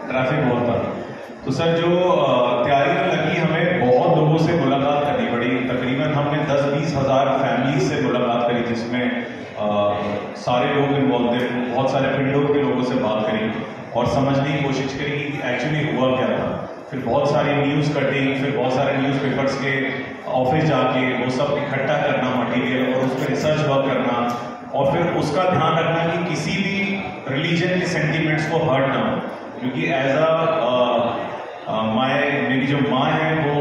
Traffic बहुत था। तो सर जो तैयारियां लगी, हमें बहुत लोगों से मुलाकात करनी पड़ी। तकरीबन हमने 10-20 हज़ार फैमिली से मुलाकात करी, जिसमें सारे लोग इन्वॉल्व थे। बहुत सारे पिंडों के लोगों से बात करी और समझने की कोशिश करी कि एक्चुअली हुआ क्या था। फिर बहुत सारी न्यूज़ कटिंग, फिर बहुत सारे न्यूज़पेपर्स के ऑफिस जाके वो सब इकट्ठा करना मटेरियल और उस पर रिसर्च वर्क करना, और फिर उसका ध्यान रखना कि किसी भी रिलीजन के सेंटिमेंट्स को हर्ट ना हो। क्योंकि एज अ मेरी जो माँ है वो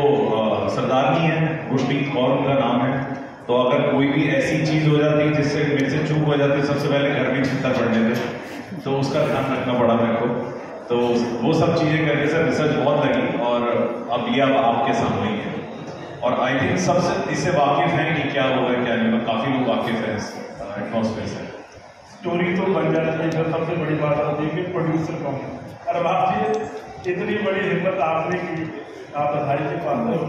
सरदारनी है, गुरप्रीत कौर उनका नाम है। तो अगर कोई भी ऐसी चीज़ हो जाती जिससे मेरे से चूक हो जाती, सबसे पहले घर में चिंता पड़ने थे, तो उसका ध्यान रखना पड़ा मेरे को। तो वो सब चीज़ें करके सर रिसर्च बहुत लगी, और अब ये अब आपके सामने ही है। और आई थिंक सबसे इससे वाकिफ हैं कि क्या हुआ है क्या नहीं, काफ़ी लोग वाकिफ हैं इस एटमॉस्फेयर से। स्टोरी तो बन जाती है, जो सबसे बड़ी बात होती है कि प्रोड्यूसर कौन है। और आपकी इतनी बड़ी हिम्मत आपने की, आप बधाई के पात्र हो।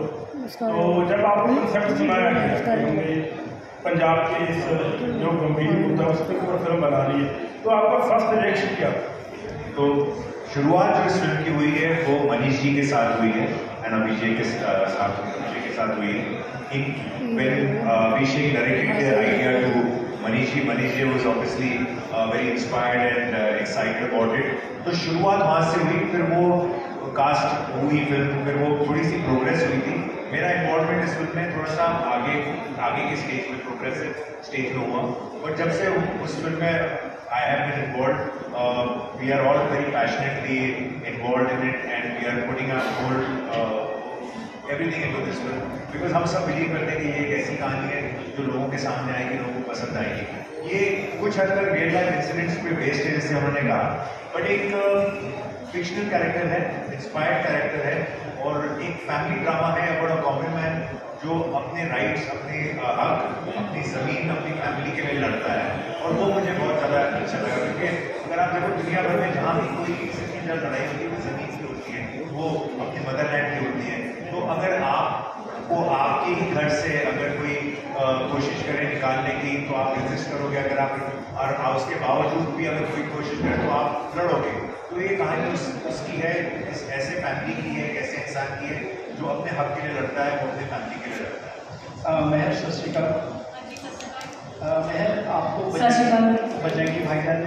तो जब आपको कंसेप्ट सुनाया गया पंजाब के इस जो गंभीर मुद्दा उस पर पूरा फिल्म बना रही है, तो आपका फर्स्ट रिएक्शन क्या? तो शुरुआत जो इस फिल्म की हुई है वो मनीष जी के साथ हुई है एंड अभिषेक के साथ हुई है। when Abhishek narrated their idea to Manish ji was obviously very inspired and excited about it. तो शुरुआत वहाँ से हुई, फिर वो कास्ट हुई फिल्म, फिर वो थोड़ी सी प्रोग्रेस हुई थी। मेरा इन्वॉल्वमेंट इस फिल्म में थोड़ा सा आगे के स्टेज में, प्रोग्रेसिव स्टेज में हुआ। और जब से उस फिल्म में I have been involved, we are all very passionately involved in it and we are putting our whole everything into this film, because हम सब बिलीव करते हैं कि ये एक ऐसी कहानी है जो लोगों के सामने आएगी, लोगों को पसंद आएगी। ये कुछ हद तक रियल लाइफ इंसिडेंट्स पे बेस्ड है, जैसे उन्होंने कहा, बट एक फिक्शनल कैरेक्टर है, इंस्पायर्ड कैरेक्टर है, और एक फैमिली ड्रामा है अबाउट अ कॉमन मैन जो अपने राइट्स, अपने हक, अपनी ज़मीन, अपनी फैमिली के लिए लड़ता है। और वो मुझे बहुत ज़्यादा अच्छा लगा, क्योंकि अगर आप देखो दुनिया भर में जहाँ भी कोई किसी की लड़ाई होती है वो ज़मीन की होती है, वो अपनी मदरलैंड की होती है। तो अगर आपको आपके ही घर से अगर कोई कोशिश करे निकालने की, तो आप रेजिस्ट करोगे। अगर आप और उसके बावजूद भी अगर कोई कोशिश करे तो आप लड़ोगे। तो ये कहानी उसकी है, ऐसे फैमिली की है, एक ऐसे इंसान की है जो अपने हक के लिए लड़ता है, वो अपने फैमिली के लिए लड़ता है। महर, सत श्री अकाल। महर, आपको बजरंगी भाईजान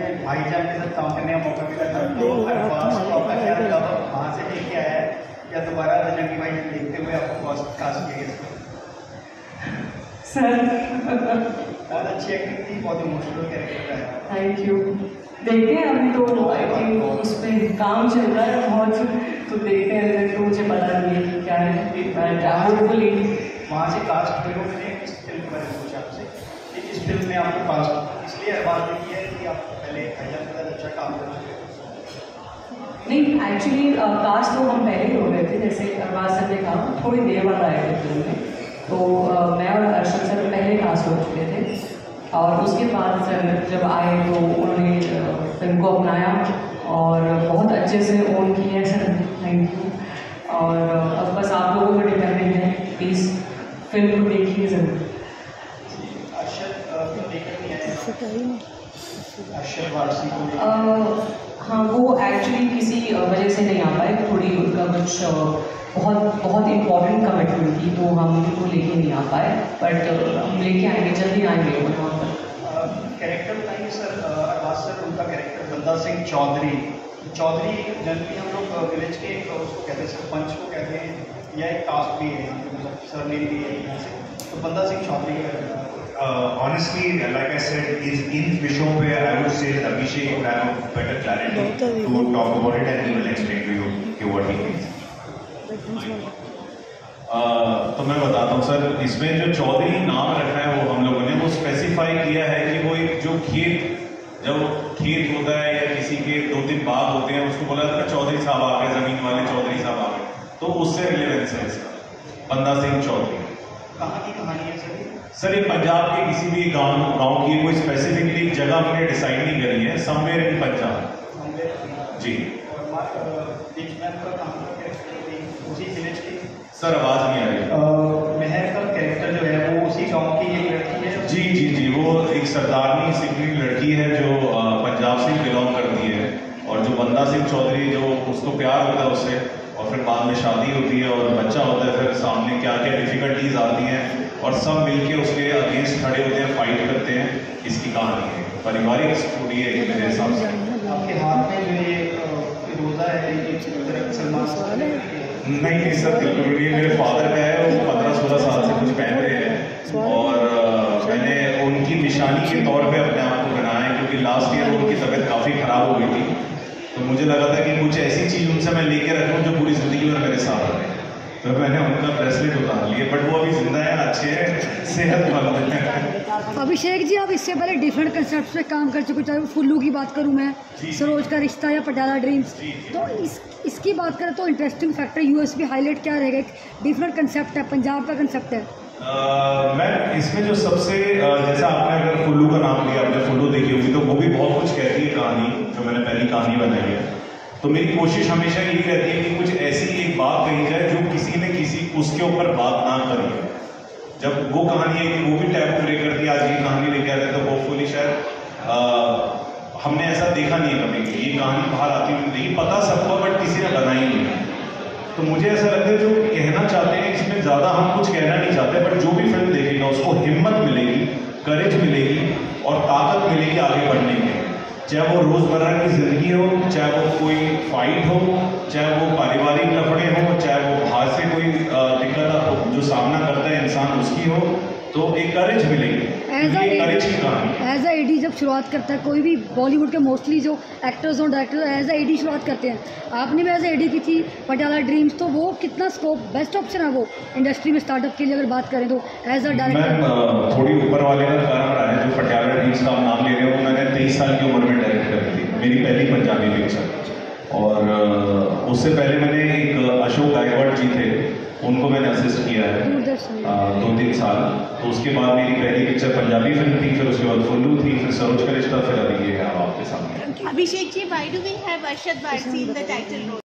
के साथ काम करने का मौका मिला था, तो अरबाज को आपका क्या लगा, वहाँ से लेके आया है या दोबारा बजरंगी भाईजान देखते हुए आपको कास्ट किया गया? सर बहुत अच्छी एक्टिंग थी, बहुत इमोशनल कैरेक्टर है। Thank you. देखते हैं अभी तो आई थिंक उस पर काम चल रहा है बहुत, तो देखते हैं। तो मुझे पता नहीं है कि क्या है, होपफुली वहाँ से कास्ट फिल्मों में इस फिल्म के बारे में पूछा आपसे कि इस फिल्म में आपको कास्ट इसलिए बात नहीं है कि आप पहले भाईजान के साथ अच्छा काम कर चुके? नहीं, एक्चुअली कास्ट तो हम पहले ही हो गए थे, जैसे अरबाज सर ने कहा थोड़ी देर बाद आए थे फिल्म में। तो मैं और अर्शद सर पहले कास्ट हो चुके थे, और उसके बाद सर जब आए तो उन्होंने फिल्म को अपनाया और बहुत अच्छे से ओन किया सर, थैंक यू। और अब बस आप लोगों पर डिपेंडेंट है, प्लीज़ फिल्म को देखिए ज़रूर। हाँ, वो एक्चुअली किसी वजह से नहीं आ पाए, थोड़ी उनका कुछ बहुत इम्पोर्टेंट कमिटमेंट थी, तो हम उनको लेके नहीं आ पाए, बट हम लेके आएंगे, जल्दी आएंगे वहाँ पर। कैरेक्टर बताइए सर, अरबाज सर उनका कैरेक्टर बंदा सिंह चौधरी जनरली हम लोग विलेज के उसको कहते हैं, सरपंच को कहते हैं, या एक कास्ट भी है, मतलब सरनेम भी है यहाँ से, तो बंदा सिंह चौधरी का honestly, like I said, is in विषयों पे I would say that Abhishek would have better clarity to talk about it and he will explain to you what he means. तो मैं बताता हूँ सर, इसमें जो चौधरी नाम रखा है वो हम लोगों ने वो स्पेसिफाई किया है कि वो एक जो जब खेत होता है या किसी के 2-3 बाग होते हैं, उसको बोला जाता है चौधरी साहब आ गए, जमीन वाले चौधरी साहब आ गए, तो उससे रिलेवेंस है इसका। बंदा सिंह चौधरी कहाँ की कहानी है सर? ये पंजाब के किसी भी गांव की, कोई स्पेसिफिकली जगह मैंने डिसाइड नहीं करी है, somewhere in Punjab ji. Sir आवाज नहीं आ रही। महर का कैरेक्टर जो है वो उसी गांव की एक लड़की है? जी, वो एक सरदारनी सिकनी लड़की है जो पंजाब से बिलोंग करती है, और जो बंदा बल्ला सिंह चौधरी जो उसको प्यार होता है उससे, और फिर बाद में शादी होती है और बच्चा होता है, फिर सामने क्या क्या डिफिकल्टीज आती हैं और सब मिलके उसके अगेंस्ट खड़े होते हैं, फाइट करते हैं। इसकी कहानी है, पारिवारिक स्टोरी है मेरे हिसाब से। आपके हाथ में जो ये रोजा है ये सलमान नहीं सर, बिल्कुल नहीं। मेरे फादर का है, वो 15-16 साल से कुछ पहन रहे हैं और मैंने उनकी निशानी के तौर पे अपने आप को बनाया है, क्योंकि लास्ट ईयर उनकी तबीयत काफ़ी ख़राब हो गई थी, तो मुझे लगा था कि कुछ ऐसी चीज़ उनसे मैं लेके रखूँ जो पूरी ज़िंदगी में मेरे साथ रहे। तो मैंने उनका ब्रेसलेट उतार लिया, बट वो अभी जिंदा है, अच्छे हैं, सेहतमंद हैं। अभिषेक जी, आप इससे पहले डिफरेंट कंसेप्ट पे काम कर चुके, चाहे वो फुल्लू की बात करूं मैं, सरोज का रिश्ता या पटियाला ड्रीम्स, तो इसकी बात करें तो इंटरेस्टिंग फैक्टर यूएसपी हाईलाइट क्या रहेगा? एक डिफरेंट कंसेप्ट है, पंजाब का कंसेप्ट है। मैं इसमें जो सबसे जैसा आपने अगर फुल्लू का नाम लिया, आपने फुल्लू देखी होगी, तो वो भी बहुत कुछ कहती है कहानी, जो मैंने पहली कहानी बनाई है। तो मेरी कोशिश हमेशा यही रहती है कि कुछ ऐसी एक बात कही जाए जो किसी ने किसी उसके ऊपर बात ना करी है। जब वो कहानी है कि वो भी टैबू ब्रेक करती है, आज ये कहानी लेके आ रहे हैं, तो होपफुली शायद हमने ऐसा देखा नहीं है कभी कि ये कहानी बाहर आती हुई नहीं, पता सबको बट किसी ने बनाई नहीं। तो मुझे ऐसा लगता है जो कहना चाहते हैं इसमें ज़्यादा हम कुछ कहना नहीं चाहते, बट जो भी फिल्म देखेगा उसको हिम्मत मिलेगी, करेज मिलेगी और ताकत मिलेगी आगे बढ़ने की। चाहे वो रोज़मर्रा की ज़िंदगी हो, चाहे वो कोई फाइट हो, चाहे वो पारिवारिक लफड़े हो, चाहे वो बाहर से कोई दिक्कत जो सामना करता है इंसान उसकी हो, तो एक करेज मिलेगी। करेज की कहानी एज अ एडी जब शुरुआत करता है कोई भी, बॉलीवुड के मोस्टली जो एक्टर्स और डायरेक्टर एज अ एडी शुरुआत करते हैं, आपने भी एज अ एडी की थी पटियाला ड्रीम्स, तो वो कितना स्कोप बेस्ट ऑप्शन है वो इंडस्ट्री में स्टार्टअप के लिए अगर बात करें तो एज अ डायरेक्टर? थोड़ी ऊपर वाले का कारण रहा है, जो पटियाला ड्रीम्स का नाम ले रहे हो, मैंने 23 साल की उम्र में डायरेक्ट करी थी, मेरी पहली पंजाबी पिक्चर। और उससे पहले मैंने एक अशोक गायकवाड़ जी थे, उनको मैंने असिस्ट किया है 2-3 साल। तो उसके बाद मेरी पहली पिक्चर पंजाबी फिल्म थी, फिर उसके बाद फुल्लू थी, फिर सरोज का रिश्ता, फिर अभी ये है आपके सामने। Abhishek ji, why do we have Arshad Varsi in the title role?